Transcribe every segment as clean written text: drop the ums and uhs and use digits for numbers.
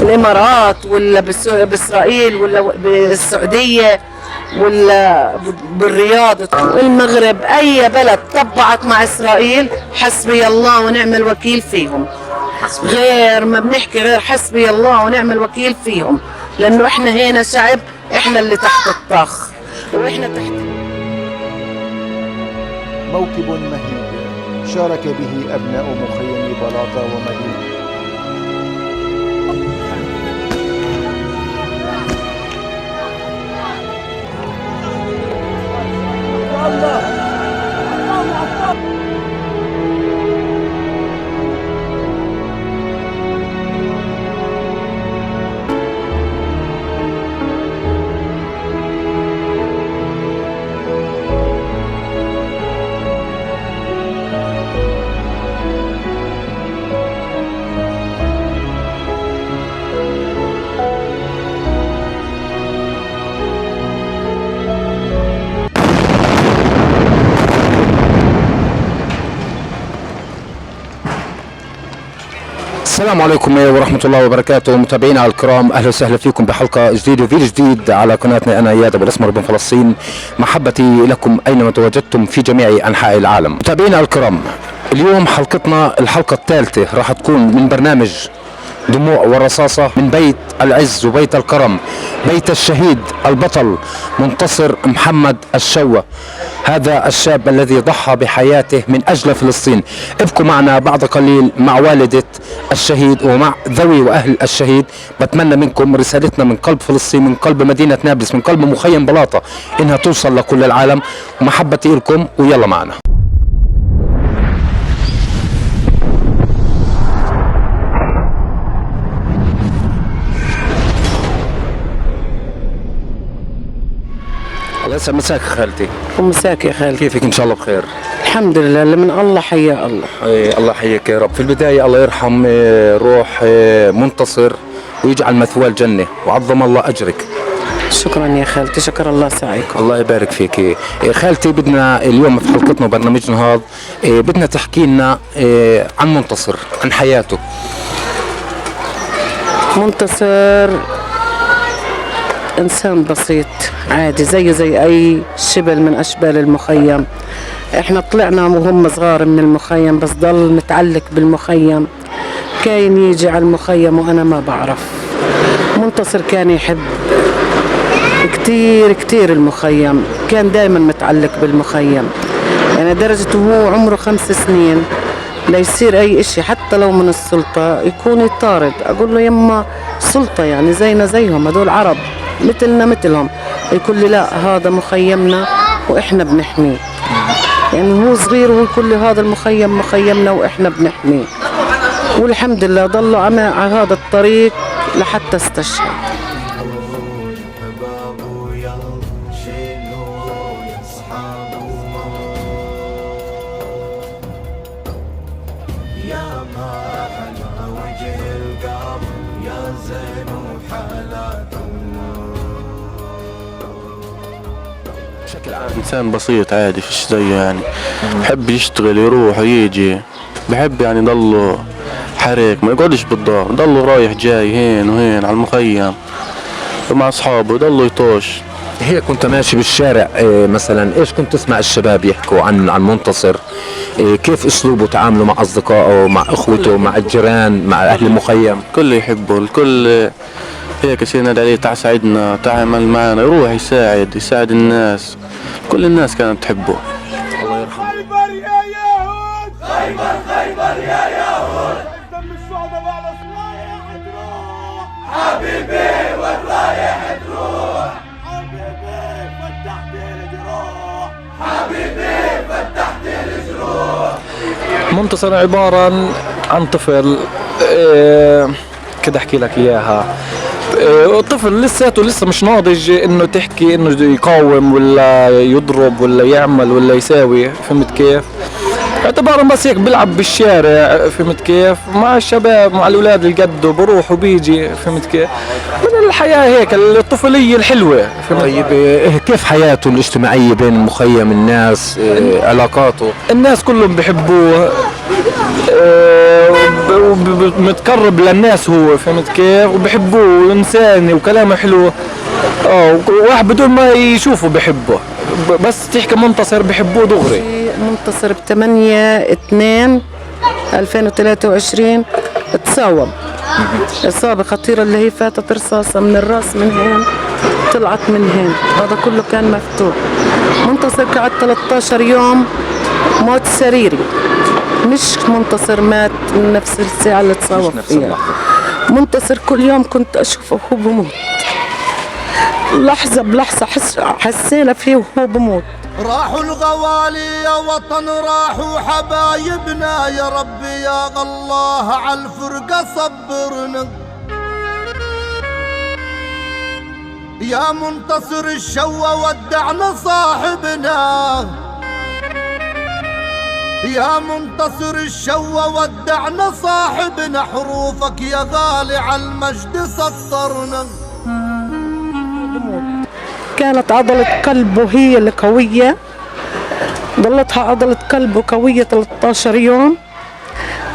بالامارات ولا باسرائيل ولا بالسعوديه ولا بالرياض والمغرب، اي بلد طبعت مع اسرائيل حسبي الله ونعم الوكيل فيهم. غير ما بنحكي غير حسبي الله ونعم الوكيل فيهم، لانه احنا هنا شعب، احنا اللي تحت الطخ واحنا تحت. موكب مهيب شارك به أبناء مخيم بلاطة ومدينة. السلام عليكم ورحمة الله وبركاته. متابعينا الكرام، أهلا وسهلا فيكم بحلقة جديدة وفيديو جديد على قناتنا. أنا إياد أبو الأسمر بن فلسطين، محبتي لكم أينما تواجدتم في جميع أنحاء العالم. متابعينا الكرام، اليوم حلقتنا الحلقة الثالثة راح تكون من برنامج دموع والرصاصة من بيت العز وبيت الكرم، بيت الشهيد البطل منتصر محمد الشوة، هذا الشاب الذي ضحى بحياته من أجل فلسطين. ابقوا معنا بعد قليل مع والدة الشهيد ومع ذوي وأهل الشهيد. بتمنى منكم رسالتنا من قلب فلسطين، من قلب مدينة نابلس، من قلب مخيم بلاطة، إنها توصل لكل العالم. ومحبتي لكم ويلا معنا. الله يسعد مساك خالتي. ومساك يا خالتي، كيفك؟ ان شاء الله بخير. الحمد لله، من الله حيا الله. الله يحييك يا رب. في البداية الله يرحم روح منتصر ويجعل مثواه الجنة، وعظم الله أجرك. شكرا يا خالتي، شكر الله سعيكم. الله يبارك فيك. خالتي، بدنا اليوم في حلقتنا وبرنامجنا هذا بدنا تحكي لنا عن منتصر، عن حياته. منتصر إنسان بسيط عادي زي أي شبل من أشبال المخيم. إحنا طلعنا وهم صغار من المخيم، بس ضل متعلق بالمخيم. كاين يجي على المخيم وأنا ما بعرف. منتصر كان يحب كتير المخيم، كان دايما متعلق بالمخيم، يعني درجة وهو عمره 5 سنين ليصير أي إشي حتى لو من السلطة يكون يطارد. أقول له يما سلطة يعني زينا زيهم، هدول عرب مثلنا مثلهم. يقول لي لا، هذا مخيمنا وإحنا بنحميه. يعني هو صغير ويقول لي هذا المخيم مخيمنا وإحنا بنحميه. والحمد لله ضلوا على هذا الطريق لحتى استشهد. إنسان بسيط عادي، فيش زيه يعني. بحب يشتغل، يروح ويجي، بحب يعني ضله حريق، ما يقعدش بالدار، ضله رايح جاي هين وهين على المخيم مع أصحابه، ضله يطوش. هيك كنت ماشي بالشارع مثلا، ايش كنت تسمع الشباب يحكوا عن منتصر؟ كيف اسلوبه تعامله مع اصدقائه، مع اخوته، مع الجيران، مع اهل المخيم؟ الكل يحبه، الكل هيك يصير ينادي عليه تعال ساعدنا، تعامل معنا، يروح يساعد الناس. كل الناس كانت تحبه. الله يرحمه. خيبر يا يهود، خيبر يا يهود، دم الشهداء على رايح تروح حبيبي، والرايح تروح حبيبي، فتحت الجروح حبيبي، فتحت الجروح. منتصر عبارة عن طفل، كده احكي لك اياها. طفل لسه مش ناضج انه تحكي انه يقاوم ولا يضرب ولا يعمل ولا يساوي، فهمت كيف؟ اعتباره بس هيك بيلعب بالشارع، فهمت كيف؟ مع الشباب، مع الاولاد اللي قده، بروح وبيجي، فهمت كيف؟ من الحياة هيك الطفولية الحلوة. طيب كيف حياته الاجتماعية بين مخيم الناس، علاقاته؟ الناس كلهم بيحبوه، ومتقرب للناس هو، فهمت كيف؟ وبحبوه وإنساني وكلامه حلو. واحد بدون ما يشوفه بحبه، بس تحكي منتصر بحبوه دغري. منتصر ب8/2/2023 تصاوب إصابة خطيرة اللي هي فاتت رصاصة من الراس من هين طلعت من هين، هذا كله كان مفتوح. منتصر قعد 13 يوم موت سريري، مش منتصر مات من نفس الساعة اللي تصاوب فيها. منتصر كل يوم كنت أشوفه وهو بموت، لحظة بلحظة حسينا فيه وهو بموت. راحوا الغوالي يا وطن، راحوا حبايبنا، يا ربي يا الله عالفرقة صبرنا. يا منتصر الشوى ودعنا صاحبنا، يا منتصر الشوى ودعنا صاحبنا، حروفك يا غالي عالمجد سطرنا. كانت عضلة قلبه هي القوية، ضلتها عضلة قلبه قوية 13 يوم.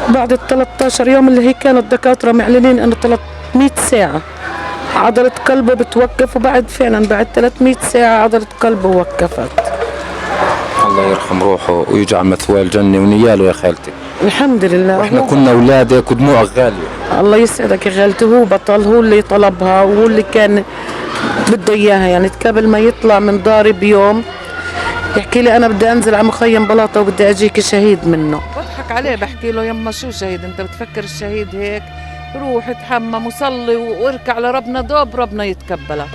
بعد ال 13 يوم اللي هي كانوا الدكاترة معلنين انه 300 ساعة عضلة قلبه بتوقف، وبعد فعلا بعد 300 ساعة عضلة قلبه وقفت. الله يرحم روحه ويجعل مثواه الجنة ونياله يا خالتي. الحمد لله. احنا كنا اولادك ودموعك غالية. الله يسعدك يا خالتي، هو بطل، هو اللي طلبها وهو اللي كان بده اياها. يعني قبل ما يطلع من داري بيوم يحكي لي انا بدي انزل على مخيم بلاطه وبدي اجيك شهيد منه. بضحك عليه بحكي له يما شو شهيد؟ انت بتفكر الشهيد هيك؟ روح اتحمم وصلي واركع لربنا، دوب ربنا يتقبلك.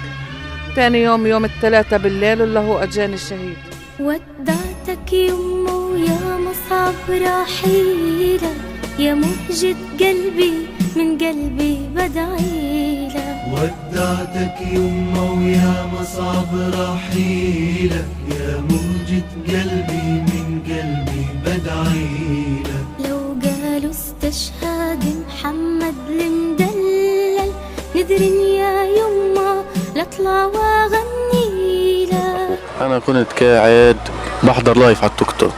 تاني يوم يوم الثلاثة بالليل اللي هو اجاني الشهيد. ودعتك يمه ويا مصعب رحيلة، يا مهجة قلبي من قلبي بدعيلك. ودعتك يمه ويا مصعب رحيلك، يا مهجة قلبي من قلبي بدعيلك. لو قالوا استشهاد محمد المدلل، نذرني يا يمه لاطلع واغني لك. انا كنت قاعد بحضر لايف على التيك توك،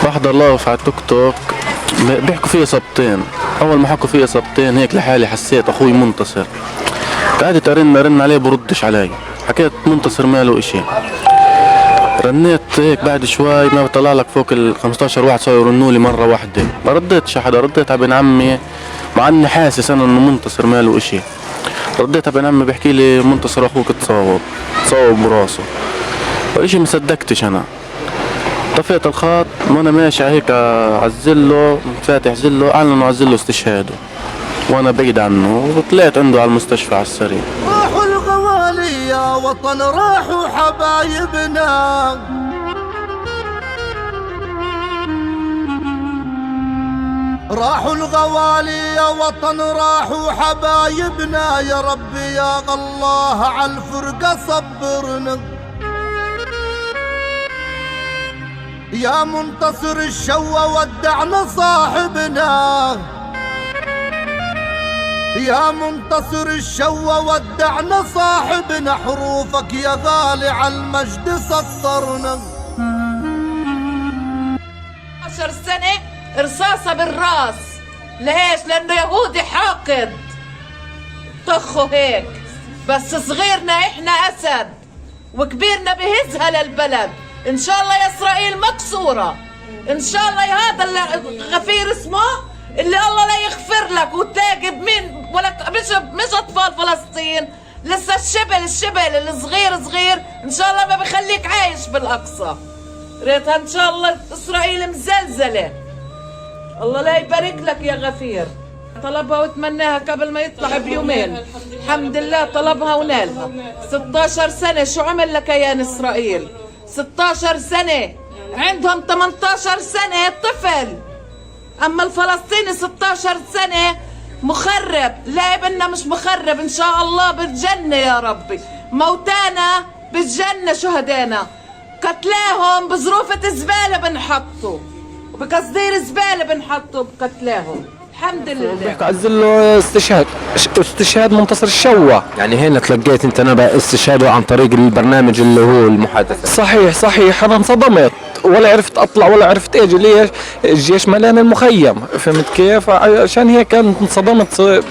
بحضر لايف على التيك توك بيحكوا فيه صبتين. اول ما حكوا فيه صبتين هيك لحالي حسيت اخوي منتصر، قعدت ارن عليه بردش علي، حكيت منتصر ماله اشي. رنيت هيك بعد شوي ما بطلع لك فوق ال 15 واحد صاروا يرنوا لي مره واحده، ما رديتش حدا، رديت على ابن عمي مع اني حاسس انا انه منتصر ماله اشي. رديت على ابن عمي بحكي لي منتصر اخوك تصاوب براسه، وإشي مصدقتش انا. طفيت الخط وانا ماشي هيك عزله فاتح زله، اعلنوا عزله استشهاده وانا بعيد عنه، وطلعت عنده على المستشفى على السريع. راحوا الغوالي يا وطن، راحوا حبايبنا، راحوا الغوالي يا وطن، راحوا حبايبنا، يا ربي يا الله عالفرقة صبرنا. يا منتصر الشوى ودعنا صاحبنا، يا منتصر الشوى ودعنا صاحبنا، حروفك يا غالي عالمجد سطرنا. 10 سنة رصاصة بالراس، ليش؟ لأنه يهودي حاقد طخه هيك. بس صغيرنا إحنا أسد وكبيرنا بهزها للبلد. إن شاء الله يا إسرائيل مكسورة، إن شاء الله يا هذا الغفير اسمه اللي الله لا يغفر لك وتلاقي بمين ولا مش أطفال فلسطين، لسه الشبل الصغير إن شاء الله ما بخليك عايش بالأقصى. ريتها إن شاء الله إسرائيل مزلزلة. الله لا يبارك لك يا غفير. طلبها وتمناها قبل ما يطلع بيومين، الحمد لله طلبها ونالها. 16 سنة شو عمل لك كيان إسرائيل؟ 16 سنة، عندهم 18 سنة طفل، أما الفلسطيني 16 سنة مخرب. لا ابننا مش مخرب، إن شاء الله بالجنة يا ربي. موتانا بالجنة، شهدانا قتلاهم بظروفة زبالة بنحطوا، وبقصدير زبالة بنحطوا بقتلاهم. الحمد لله. بيحكوا عزل له استشهاد منتصر الشوا. يعني هنا تلقيت انت نبأ استشهاده عن طريق البرنامج اللي هو المحادثة. صحيح انا انصدمت ولا عرفت اطلع ولا عرفت اجي. ليش؟ الجيش ملان المخيم، فهمت كيف؟ عشان هيك كانت انصدمت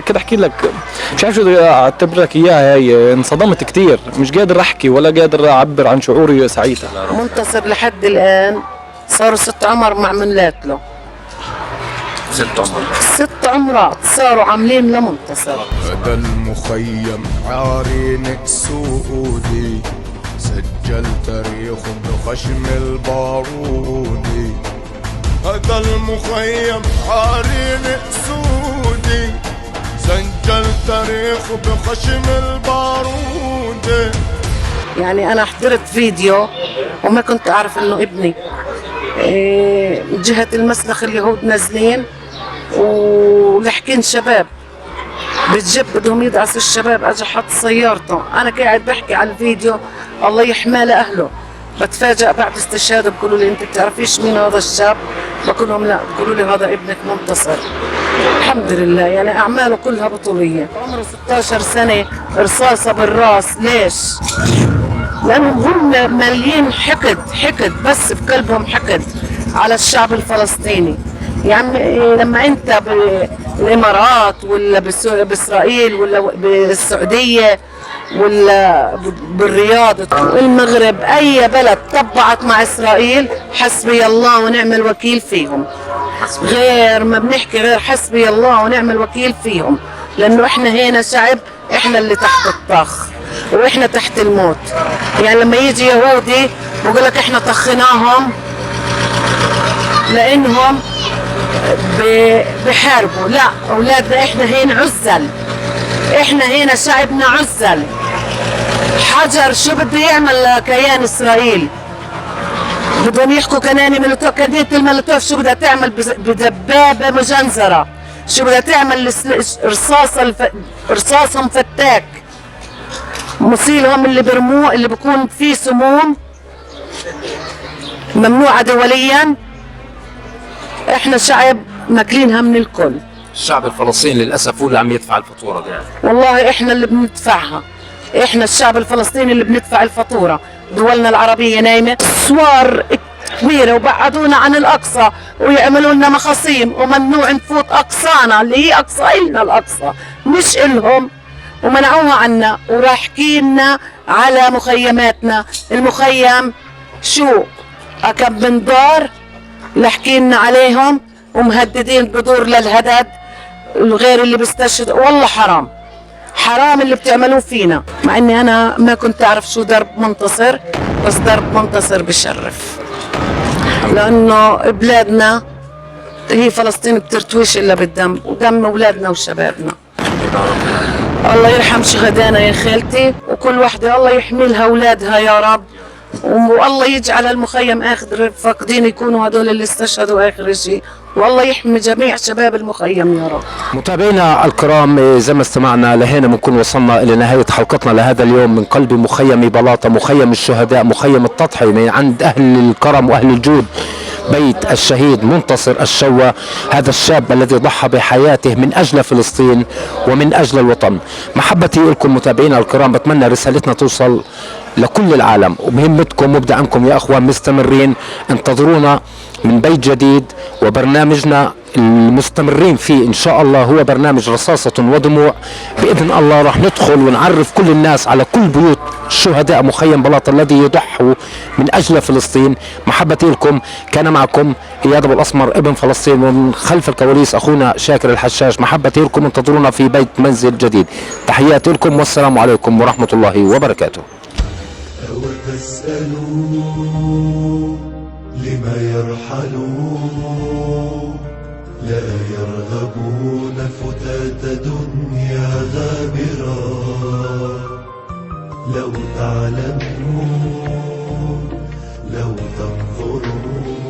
كده. احكي لك مش عارف شو اعتبر لك اياها. هي انصدمت كثير، مش قادر احكي ولا قادر اعبر عن شعوري ساعتها. منتصر لحد الان صاروا 6 عمر معمولات له. 6 عمرات صاروا عاملين لمنتصر. هذا المخيم عارين سعودي، سجل تاريخه بخشم البارودي. هذا المخيم عارين سعودي، سجل تاريخه بخشم البارودي. يعني انا حضرت فيديو وما كنت اعرف انه ابني جهة المسلخ اليهود نازلين ولحقين شباب بالجب بدهم يدعسوا الشباب. اجى حط سيارته، انا قاعد بحكي على الفيديو الله يحماه لاهله. بتفاجأ بعد استشهاده بقولوا لي انت بتعرفيش مين هذا الشاب؟ بقول لهم لا. بقولوا لي هذا ابنك منتصر. الحمد لله يعني اعماله كلها بطوليه. عمره 16 سنه، رصاصه بالراس. ليش؟ لانهم هم ماليين حقد بس بقلبهم حقد على الشعب الفلسطيني. يعني لما انت بالامارات ولا باسرائيل ولا بالسعوديه ولا بالرياض والمغرب، اي بلد طبعت مع اسرائيل حسبي الله ونعم الوكيل فيهم. غير ما بنحكي غير حسبي الله ونعم الوكيل فيهم، لانه احنا هنا شعب، احنا اللي تحت الطخ واحنا تحت الموت. يعني لما يجي يهودي بقول لك احنا طخناهم لانهم بحاربوا. لا اولادنا احنا هنا عزل، احنا هنا شعبنا عزل. حجر شو بده يعمل كيان اسرائيل؟ بدهم يحكوا كناني ملوتوف، كنانة الملوتوف شو بدها تعمل بدبابة مجنزرة؟ شو بدها تعمل رصاصهم فتاك مصيلهم اللي برموه اللي بكون فيه سموم ممنوعة دوليا. احنا شعب ماكلينها من الكل. الشعب الفلسطيني للأسف هو اللي عم يدفع الفاتورة يعني. والله احنا اللي بندفعها، احنا الشعب الفلسطيني اللي بندفع الفاتورة. دولنا العربية نايمة، صور كبيرة وبعدونا عن الأقصى ويعملوا لنا مخاصيم وممنوع نفوت أقصانا اللي هي أقصى إلنا، الأقصى مش إلهم، ومنعوها عنا وراحكينا على مخيماتنا. المخيم شو أكم من دار لحكينا عليهم ومهددين بدور للهدد. الغير اللي بيستشهد والله حرام اللي بتعملوه فينا. مع اني انا ما كنت اعرف شو درب منتصر، بس درب منتصر بشرف، لانه بلادنا هي فلسطين بترتويش الا بالدم، ودم اولادنا وشبابنا. الله يرحم شهدائنا يا خالتي، وكل وحده الله يحمي لها اولادها يا رب، والله يجعل المخيم اخر فاقدين يكونوا هذول اللي استشهدوا اخر شيء، والله يحمي جميع شباب المخيم يا رب. متابعينا الكرام، زي ما استمعنا لهنا بنكون وصلنا الى نهايه حلقتنا لهذا اليوم من قلب مخيم بلاطه، مخيم الشهداء، مخيم التضحيه من عند اهل الكرم واهل الجود، بيت الشهيد منتصر الشوا، هذا الشاب الذي ضحى بحياته من اجل فلسطين ومن اجل الوطن. محبتي لكم متابعينا الكرام، بتمنى رسالتنا توصل لكل العالم، ومهمتكم وبدعمكم يا اخوان مستمرين. انتظرونا من بيت جديد، وبرنامجنا المستمرين فيه ان شاء الله هو برنامج رصاصة ودموع. باذن الله راح ندخل ونعرف كل الناس على كل بيوت شهداء مخيم بلاطة الذي يضحوا من اجل فلسطين. محبتي لكم، كان معكم اياد ابو الاسمر ابن فلسطين، ومن خلف الكواليس اخونا شاكر الحشاش. محبتي لكم، انتظرونا في بيت منزل جديد. تحياتي لكم والسلام عليكم ورحمة الله وبركاته. وتسألوا لما يرحلون، لا يرغبون فتاة دنيا غابرة. لو تعلمون، لو تنظرون